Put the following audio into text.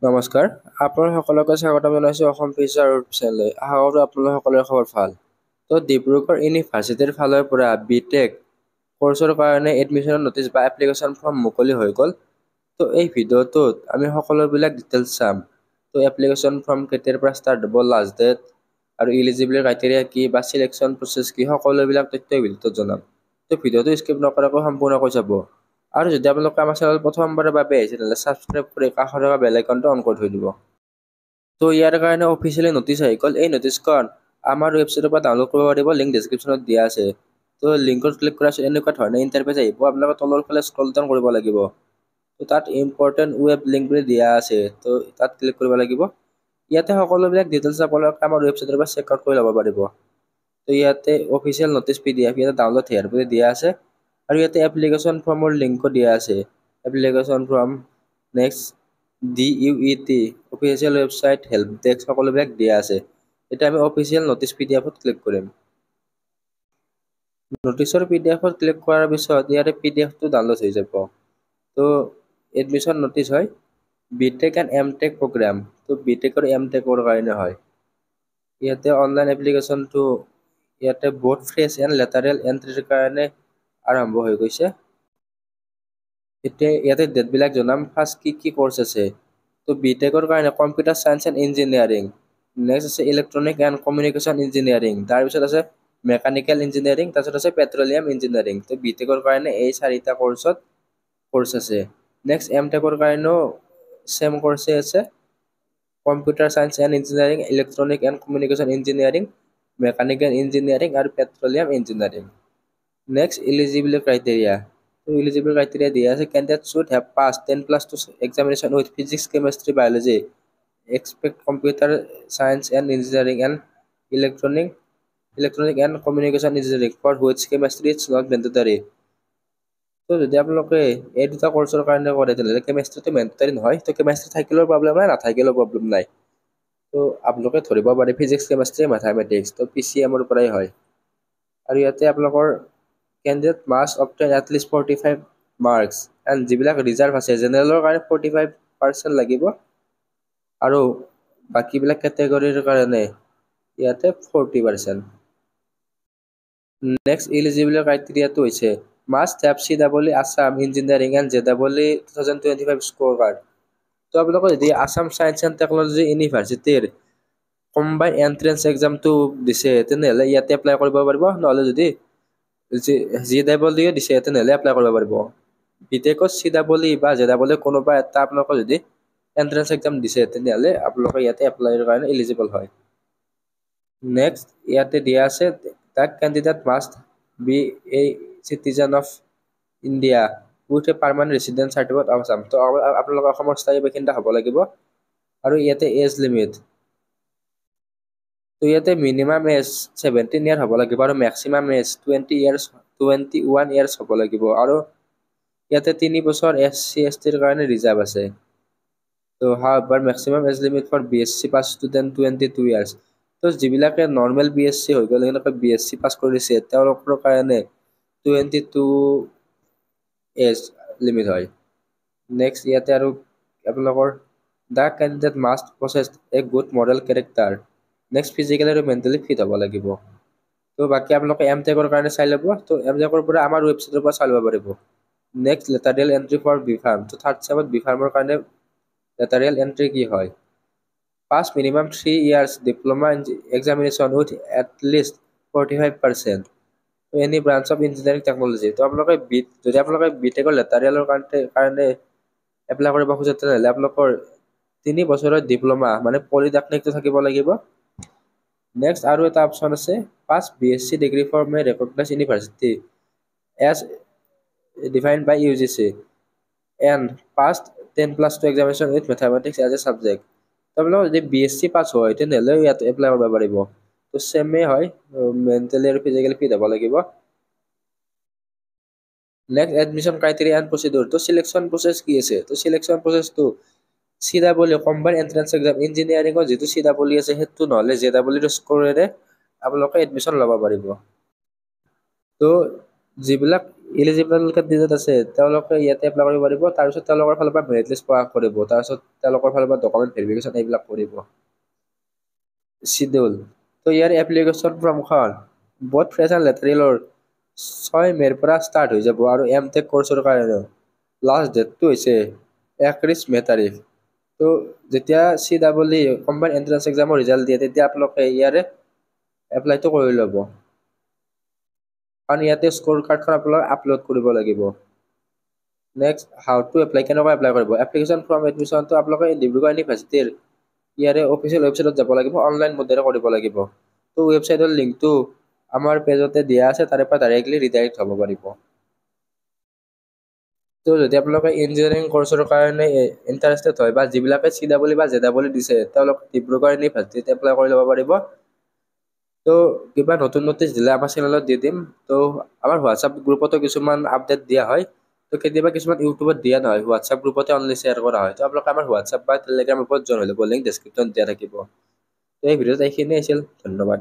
নমস্কাৰ, আপোনালোক সকলোকে স্বাগতম জনাইছোঁ অসম ফিচাৰ চেনেললৈ। আশা কৰোঁ আপোনালোক সকলোৰে খবৰ ভাল। ডিব্ৰুগড় ইউনিভাৰ্চিটিৰ ফালৰ পৰা বিটেক কোৰ্চৰ কাৰণে এডমিশ্যনৰ নটিচ বা এপ্লিকেশ্যন ফৰ্ম মুকলি হৈ গ'ল। এই ভিডিঅ'টোত আমি সকলোবিলাক ডিটেইলছ চাম। এপ্লিকেশ্যন ফৰ্ম কেতিয়াৰ পৰা ষ্টাৰ্ট হ'ব, লাষ্ট ডেট আৰু ইলিজিবিলিটি ক্ৰাইটেৰিয়া কি বা চিলেকশ্যন প্ৰচেছ কি, সকলোবিলাক তথ্য এই ভিডিঅ'টোত জনাম। ভিডিঅ'টো স্কিপ নকৰাকৈ সম্পূৰ্ণকৈ চাব। আৰু যদি আপোনালোকে আমাৰ চেনেল প্ৰথমবাৰৰ বাবে আহিছে তেন্তে ছাবস্ক্ৰাইব কৰি কাষত থকা বেল আইকনটো অন কৰি থৈ দিব। ইয়াৰ কাৰণে অফিচিয়েলি নটিচ আহি গ'ল। এই নটিচখন আমাৰ ৱেবছাইটৰ পৰা ডাউনলোড কৰিব পাৰিব, লিংক ডেছক্ৰিপশ্যনত দিয়া আছে। লিংকত ক্লিক কৰাৰ পিছত এনেকুৱা ধৰণৰ ইণ্টাৰফেচ আহিব। আপোনালোকে তলৰ ফালে স্ক্ৰল ডাউন কৰিব লাগিব। তাত ইম্পৰ্টেণ্ট ৱেব লিংক বুলি দিয়া আছে, তাত ক্লিক কৰিব লাগিব। ইয়াতে সকলোবিলাক ডিটেইলছ আপোনালোকে আমাৰ ৱেবছাইটৰ পৰা চেক আউট কৰি ল'ব পাৰিব। ইয়াতে অফিচিয়েল নটিচ PDF ইয়াতে ডাউনলোড হেয়াৰ বুলি দিয়া আছে। আৰু ইয়াতে এপ্লিকেশ্যন ফৰ্মৰ লিংকো দিয়া আছে। Application form, next DUET official website, help desk সকলোবিলাক দিয়া আছে। এতিয়া আমি অফিচিয়েল নটিচ PDFত ক্লিক কৰিম। নটিচৰ PDFত ক্লিক কৰাৰ পিছত ইয়াতে PDFটো ডাউনলোড হৈ যাব। এডমিশ্যন নটিচ হয় BTech and MTech program. BTech আৰু এমটেকৰ কাৰণে হয়। ইয়াতে অনলাইন এপ্লিকেশ্যনটো ইয়াতে বহুত ফ্ৰেছ এণ্ড লেটাৰেল এণ্ট্ৰিৰ কাৰণে আৰম্ভ হৈ গৈছে। এতিয়া ইয়াতে ডেটবিলাক জনাম। ফাৰ্ষ্ট কি কোৰ্চ আছে। বিটেকৰ কাৰণে computer science and engineering, next আছে ইলেক্ট্ৰনিক এণ্ড কমিউনিকেশ্যন ইঞ্জিনিয়াৰিং, তাৰপিছত আছে মেকানিকেল ইঞ্জিনিয়াৰিং, তাৰপিছত আছে পেট্ৰলিয়াম ইঞ্জিনিয়াৰিং। বিটেকৰ কাৰণে এই 4টা কোৰ্চ আছে। নেক্সট এমটেকৰ কাৰণেও চেম কোৰ্চে আছে, computer science and engineering, electronic and communication engineering, mechanical engineering আৰু petroleum engineering. Next eligibility criteria. Eligible criteria দিয়া আছে, candidate should have passed 10+2 examination with physics, chemistry, biology, expect computer science and engineering and electronic and communication engineering for which chemistry is not mandatory. যদি আপোনালোকে এই দুটা কোৰ্চৰ কাৰণে কৰে তেনেহ'লে কেমেষ্ট্ৰিটো mandatory নহয়। কেমেষ্ট্ৰি থাকিলেও প্ৰব্লেম নাই, নাথাকিলেও প্ৰব্লেম নাই। আপোনালোকে ধৰিব পাৰে ফিজিক্স, কেমেষ্ট্ৰি, মেথামেটিক্স। PCMৰ পৰাই হয়। আৰু ইয়াতে আপোনালোকৰ candidate must obtain at least 45 marks and যিবিলাক ৰিজাৰ্ভ আছে, জেনেৰেলৰ কাৰণে 45% লাগিব আৰু বাকীবিলাক কেটেগৰীৰ কাৰণে ইয়াতে 40%। নেক্সট ইলিজিবিলিটি ক্ৰাইটেৰিয়াটো হৈছে must have CEE Assam engineering and JEE 2025 score card. আপোনালোকে যদি আছাম ছায়েন্স এণ্ড টেকন'লজি ইউনিভাৰ্চিটিৰ কম্বাইন এণ্ট্ৰেন্স এক্সামটো দিছে তেনেহ'লে ইয়াতে এপ্লাই কৰিব পাৰিব। নহ'লে যদি JEE দিছে তেনেহ'লে এপ্লাই কৰিব পাৰিব। বিটেকত CEE বা JEE কোনোবা এটা আপোনালোকে যদি এণ্ট্ৰেন্স এক্সাম দিছে তেনেহ'লে আপোনালোকে ইয়াতে এপ্লাইৰ কাৰণে এলিজিবল হয়। নেক্সট ইয়াতে দিয়া আছে that candidate must be a citizen of India with a permanent residence certificate of Assam. আপোনালোকে অসমৰ স্থায়ী বাসিন্দা হ'ব লাগিব। আৰু ইয়াতে এজ লিমিট, ইয়াতে মিনিমাম এজ 17 ইয়াৰ হ'ব লাগিব আৰু মেক্সিমাম এজ 21 ইয়াৰ্ছ হ'ব লাগিব। আৰু ইয়াতে 3 বছৰ SC STৰ কাৰণে ৰিজাৰ্ভ আছে। however maximum age limit for BSc pass student 22 years. যিবিলাকে নৰ্মেল BSc হৈ গ'ল, এনেকৈ BSc পাছ কৰিছে, তেওঁলোকৰ কাৰণে 22 এজ লিমিট হয়। নেক্সট ইয়াতে আৰু আপোনালোকৰ the candidate must possess a good moral character. Next physically আৰু মেণ্টেলি ফিট হ'ব লাগিব। বাকী আপোনালোকে এমটেকৰ কাৰণে চাই ল'ব। এমটেকৰ পৰা আমাৰ ৱেবছাইটৰ পৰা চাই ল'ব পাৰিব। Next lateral entry for B Pharm. Third চেমত বিফাৰ্মৰ কাৰণে লেটাৰেল এণ্ট্ৰি কি হয়? Pass minimum 3 years diploma examination with at least 45% any branch of engineering technology. যদি আপোনালোকে বিটেকৰ লেটাৰেলৰ কাৰণে এপ্লাই কৰিব খোজে তেনেহ'লে আপোনালোকৰ 3 বছৰৰ ডিপ্ল'মা মানে পলিটেকনিকটো থাকিব লাগিব। নেক্সট আৰু এটা অপশ্যন আছে, pass BSc degree from a recognise university as defined by UGC and passed 10+2 examination with mathematics as a subject. আপোনালোকৰ যদি BSc পাছ হয় তেনেহ'লে ইয়াত এপ্লাই কৰিব পাৰিব। চেমেই হয়, মেণ্টেলি আৰু ফিজিকেলি ফিট হ'ব লাগিব। Next admission criteria and procedure. Selection process কি আছে? চিলেকশ্যন প্ৰচেছটো CEE কম্বাইন এণ্ট্ৰেন্স এক্সাম, ইঞ্জিনিয়াৰিঙৰ যিটো CEE আছে সেইটো নহ'লে JEE স্ক'ৰেৰে আপোনালোকে এডমিশ্যন ল'ব পাৰিব। যিবিলাক ইলিজিবল কেণ্ডিডেট আছে তেওঁলোকে ইয়াতে এপ্লাই কৰিব পাৰিব। তাৰপিছত তেওঁলোকৰ ফালৰ পৰা মেৰিট লিষ্ট প্ৰকাশ কৰিব, তাৰপিছত তেওঁলোকৰ ফালৰ পৰা ডকুমেণ্ট ভেৰিফিকেশ্যন এইবিলাক কৰিব। শিডিউল তো ইয়াৰ এপ্লিকেশ্যন ফৰ্মখন বহুত ফ্ৰেছ এণ্ড লেটাৰিয়েলৰ 6 মে'ৰ পৰা ষ্টাৰ্ট হৈ যাব আৰু এমটেক কৰ্চৰ কাৰণে লাষ্ট ডেটটো হৈছে 31 মে' তাৰিখ। তো যেতিয়া CEE কম্বাইণ্ড এণ্ট্ৰেন্স এক্সামৰ ৰিজাল্ট দিয়ে তেতিয়া আপোনালোকে ইয়াৰে এপ্লাইটো কৰি ল'ব, কাৰণ ইয়াতে স্ক'ৰ কাৰ্ডখন আপোনালোকে আপলোড কৰিব লাগিব। নেক্সট, হাউ টু এপ্লাই, কেনেকৈ এপ্লাই কৰিব। এপ্লিকেশ্যন ফৰ্ম এডমিশ্যনটো আপোনালোকে ডিব্ৰুগড় ইউনিভাৰ্চিটিৰ ইয়াৰে অফিচিয়েল ৱেবছাইটত যাব লাগিব, অনলাইন মোডেৰে কৰিব লাগিব। তো ৱেবছাইটৰ লিংকটো আমাৰ পেজতে দিয়া আছে, তাৰে পৰা ডাইৰেক্টলি ৰিডাইৰেক্ট হ'ব পাৰিব। তো যদি আপোনালোকে ইঞ্জিনিয়াৰিং কৰ্চৰ কাৰণে ইণ্টাৰেষ্টেড হয় বা যিবিলাকে CEE বা JEE দিছে তেওঁলোকে ডিব্ৰুগড় ইউনিভাৰ্চিটিত এপ্লাই কৰি ল'ব পাৰিব। তো কিবা নতুন নটিচ দিলে আমাৰ চেনেলত দি দিম। তো আমাৰ হোৱাটছআপ গ্ৰুপতো কিছুমান আপডেট দিয়া হয়। তো কেতিয়াবা কিছুমান ইউটিউবত দিয়া নহয়, হোৱাটছআপ গ্ৰুপতে অনলি শ্বেয়াৰ কৰা হয়। তো আপোনালোকে আমাৰ হোৱাটছআপ বা টেলিগ্ৰাম গ্ৰুপত জইন হৈ ল'ব, লিংক ডেছক্ৰিপশ্যনত দিয়া থাকিব। তো এই ভিডিঅ'ত এইখিনিয়ে আছিল, ধন্যবাদ।